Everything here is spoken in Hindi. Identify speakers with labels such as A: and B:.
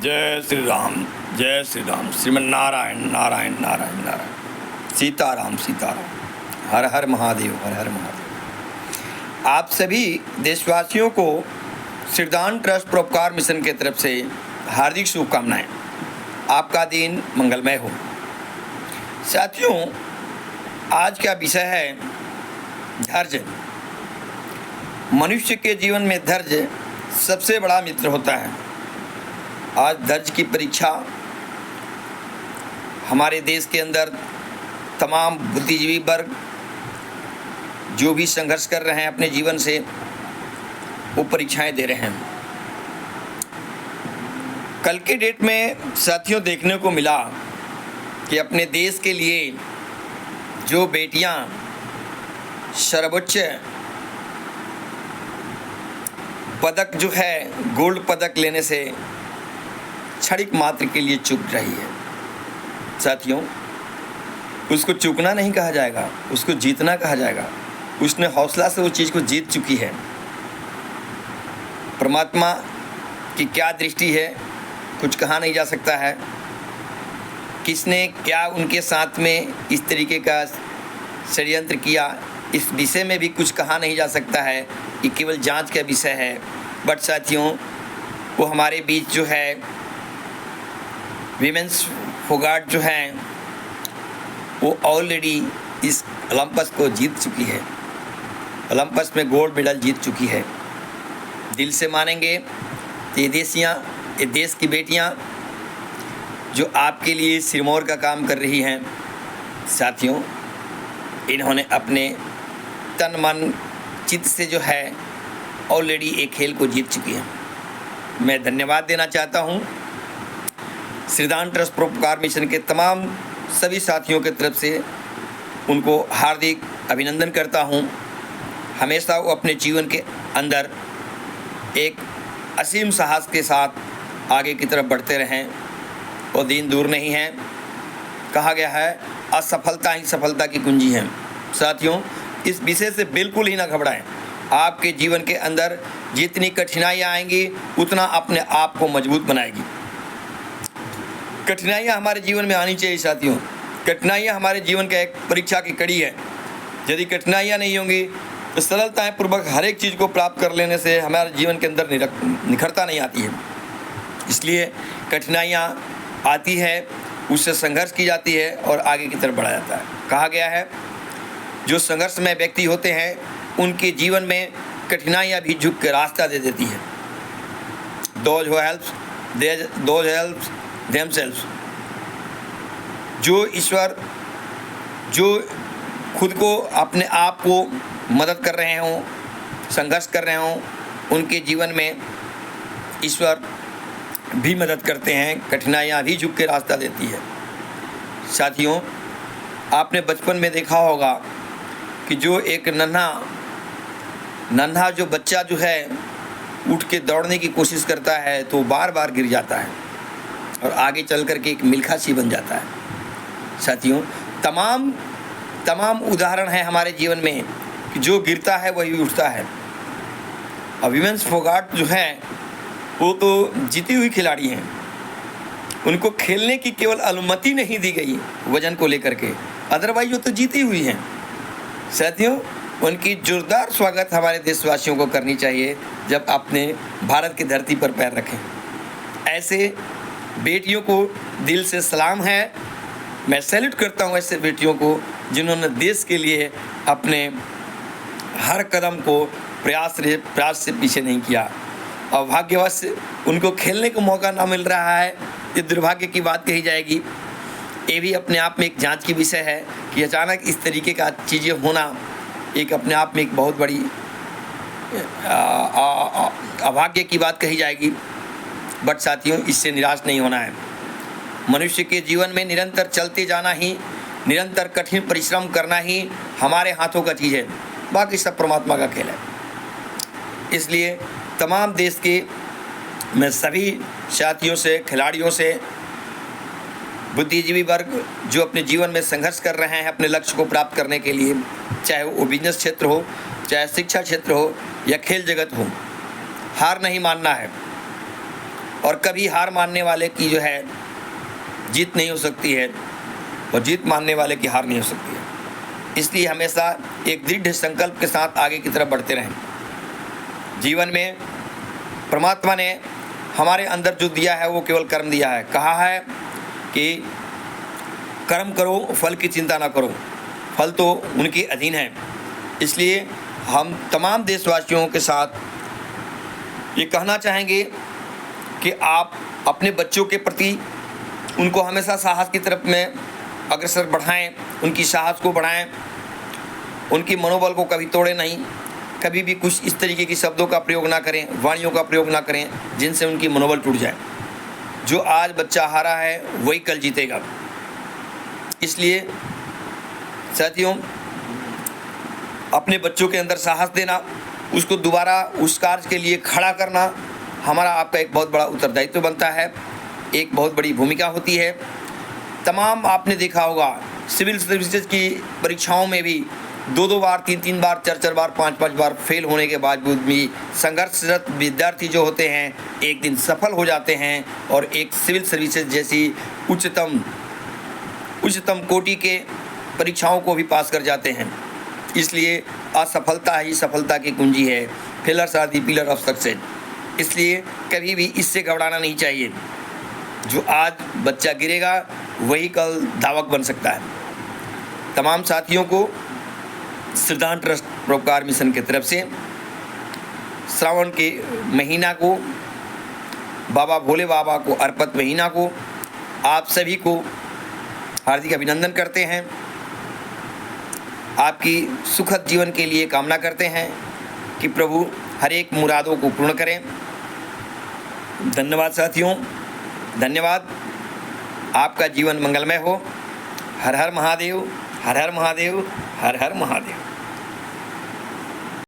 A: जय श्री राम, जय श्री राम। श्रीमन नारायण नारायण नारायण नारायण। सीताराम सीताराम। हर हर महादेव, हर हर महादेव। आप सभी देशवासियों को श्रीदान ट्रस्ट परोपकार मिशन के तरफ से हार्दिक शुभकामनाएं। आपका दिन मंगलमय हो। साथियों, आज का विषय है धैर्य। मनुष्य के जीवन में धैर्य सबसे बड़ा मित्र होता है। आज धैर्य की परीक्षा हमारे देश के अंदर तमाम बुद्धिजीवी वर्ग जो भी संघर्ष कर रहे हैं अपने जीवन से, वो परीक्षाएं दे रहे हैं। कल के डेट में साथियों देखने को मिला कि अपने देश के लिए जो बेटियां सर्वोच्च पदक जो है गोल्ड पदक लेने से क्षणिक मात्र के लिए चूक रही है। साथियों, उसको चूकना नहीं कहा जाएगा, उसको जीतना कहा जाएगा। उसने हौसला से वो चीज़ को जीत चुकी है। परमात्मा की क्या दृष्टि है कुछ कहा नहीं जा सकता है। किसने क्या उनके साथ में इस तरीके का षड्यंत्र किया, इस विषय में भी कुछ कहा नहीं जा सकता है। ये केवल जांच का विषय है। बट साथियों, वो हमारे बीच जो है वीमेंस फोगाट जो हैं वो ऑलरेडी इस ओलंपस को जीत चुकी है। ओलंपस में गोल्ड मेडल जीत चुकी है। दिल से मानेंगे तो ये देश की बेटियां जो आपके लिए सिरमौर का काम कर रही हैं, साथियों, इन्होंने अपने तन मन चित्त से जो है ऑलरेडी एक खेल को जीत चुकी है। मैं धन्यवाद देना चाहता हूं श्रीदान ट्रस्ट परोपकार मिशन के तमाम सभी साथियों के तरफ से उनको हार्दिक अभिनंदन करता हूं। हमेशा वो अपने जीवन के अंदर एक असीम साहस के साथ आगे की तरफ बढ़ते रहें। वो दिन दूर नहीं है। कहा गया है असफलता ही सफलता की कुंजी है। साथियों, इस विषय से बिल्कुल ही ना घबराएं। आपके जीवन के अंदर जितनी कठिनाइयाँ आएंगी उतना अपने आप को मजबूत बनाएगी। कठिनाइयाँ हमारे जीवन में आनी चाहिए साथियों। कठिनाइयाँ हमारे जीवन का एक परीक्षा की कड़ी है। यदि कठिनाइयाँ नहीं होंगी तो सरलताएं पूर्वक हर एक चीज़ को प्राप्त कर लेने से हमारे जीवन के अंदर निखरता नहीं आती है। इसलिए कठिनाइयाँ आती है, उससे संघर्ष की जाती है और आगे की तरफ बढ़ा जाता है। कहा गया है जो संघर्षमय व्यक्ति होते हैं उनके जीवन में कठिनाइयाँ भी झुक के रास्ता दे देती है। Those who help themselves। जो ईश्वर जो खुद को अपने आप को मदद कर रहे हों, संघर्ष कर रहे हों, उनके जीवन में ईश्वर भी मदद करते हैं। कठिनाइयाँ भी झुक के रास्ता देती है। साथियों, आपने बचपन में देखा होगा कि जो एक नन्हा जो बच्चा जो है उठ के दौड़ने की कोशिश करता है तो बार बार गिर जाता है और आगे चल कर के एक मिल्खा सी बन जाता है। साथियों, तमाम उदाहरण हैं हमारे जीवन में कि जो गिरता है वही उठता है। और वीमेंस फोगाट जो हैं वो तो जीती हुई खिलाड़ी हैं। उनको खेलने की केवल अनुमति नहीं दी गई वजन को लेकर के, अदरवाइज वो तो जीती हुई हैं। साथियों, उनकी जोरदार स्वागत हमारे देशवासियों को करनी चाहिए जब अपने भारत की धरती पर पैर रखें। ऐसे बेटियों को दिल से सलाम है। मैं सैल्यूट करता हूँ ऐसे बेटियों को जिन्होंने देश के लिए अपने हर कदम को प्रयास से पीछे नहीं किया। और भाग्यवश उनको खेलने को मौका ना मिल रहा है, ये दुर्भाग्य की बात कही जाएगी। ये भी अपने आप में एक जांच की विषय है कि अचानक इस तरीके का चीज़ें होना एक अपने आप में एक बहुत बड़ी अभाग्य की बात कही जाएगी। बट साथियों, इससे निराश नहीं होना है। मनुष्य के जीवन में निरंतर चलते जाना ही, निरंतर कठिन परिश्रम करना ही हमारे हाथों का चीज़ है। बाकी सब परमात्मा का खेल है। इसलिए तमाम देश के मैं सभी साथियों से, खिलाड़ियों से, बुद्धिजीवी वर्ग जो अपने जीवन में संघर्ष कर रहे हैं अपने लक्ष्य को प्राप्त करने के लिए, चाहे वो बिजनेस क्षेत्र हो, चाहे शिक्षा क्षेत्र हो या खेल जगत हो, हार नहीं मानना है और कभी हार मानने वाले की जो है जीत नहीं हो सकती है, और जीत मानने वाले की हार नहीं हो सकती है। इसलिए हमेशा एक दृढ़ संकल्प के साथ आगे की तरफ बढ़ते रहें। जीवन में परमात्मा ने हमारे अंदर जो दिया है वो केवल कर्म दिया है। कहा है कि कर्म करो, फल की चिंता ना करो, फल तो उनके अधीन है। इसलिए हम तमाम देशवासियों के साथ ये कहना चाहेंगे कि आप अपने बच्चों के प्रति उनको हमेशा साहस की तरफ में अग्रसर बढ़ाएं, उनकी साहस को बढ़ाएं, उनकी मनोबल को कभी तोड़े नहीं। कभी भी कुछ इस तरीके की शब्दों का प्रयोग ना करें, वाणियों का प्रयोग ना करें जिनसे उनकी मनोबल टूट जाए। जो आज बच्चा हारा है वही कल जीतेगा। इसलिए साथियों, अपने बच्चों के अंदर साहस देना, उसको दोबारा उस कार्य के लिए खड़ा करना हमारा आपका एक बहुत बड़ा उत्तरदायित्व बनता है, एक बहुत बड़ी भूमिका होती है। तमाम आपने देखा होगा सिविल सर्विसेज की परीक्षाओं में भी 2-2 बार, 3-3 बार, 4-4 बार, 5-5 बार फेल होने के बावजूद भी संघर्षरत विद्यार्थी जो होते हैं एक दिन सफल हो जाते हैं और एक सिविल सर्विसेज जैसी उच्चतम कोटि के परीक्षाओं को भी पास कर जाते हैं। इसलिए असफलता ही सफलता की कुंजी है। Failures are the pillar of success. इसलिए कभी भी इससे घबराना नहीं चाहिए। जो आज बच्चा गिरेगा वही कल धावक बन सकता है। तमाम साथियों को श्रद्धांजलि ट्रस्ट परोपकार मिशन की तरफ से श्रावण के महीना को, बाबा भोले बाबा को अर्पित महीना को आप सभी को हार्दिक अभिनंदन करते हैं। आपकी सुखद जीवन के लिए कामना करते हैं कि प्रभु हर एक मुरादों को पूर्ण करें। धन्यवाद साथियों, धन्यवाद। आपका जीवन मंगलमय हो। हर हर महादेव, हर हर महादेव, हर हर महादेव।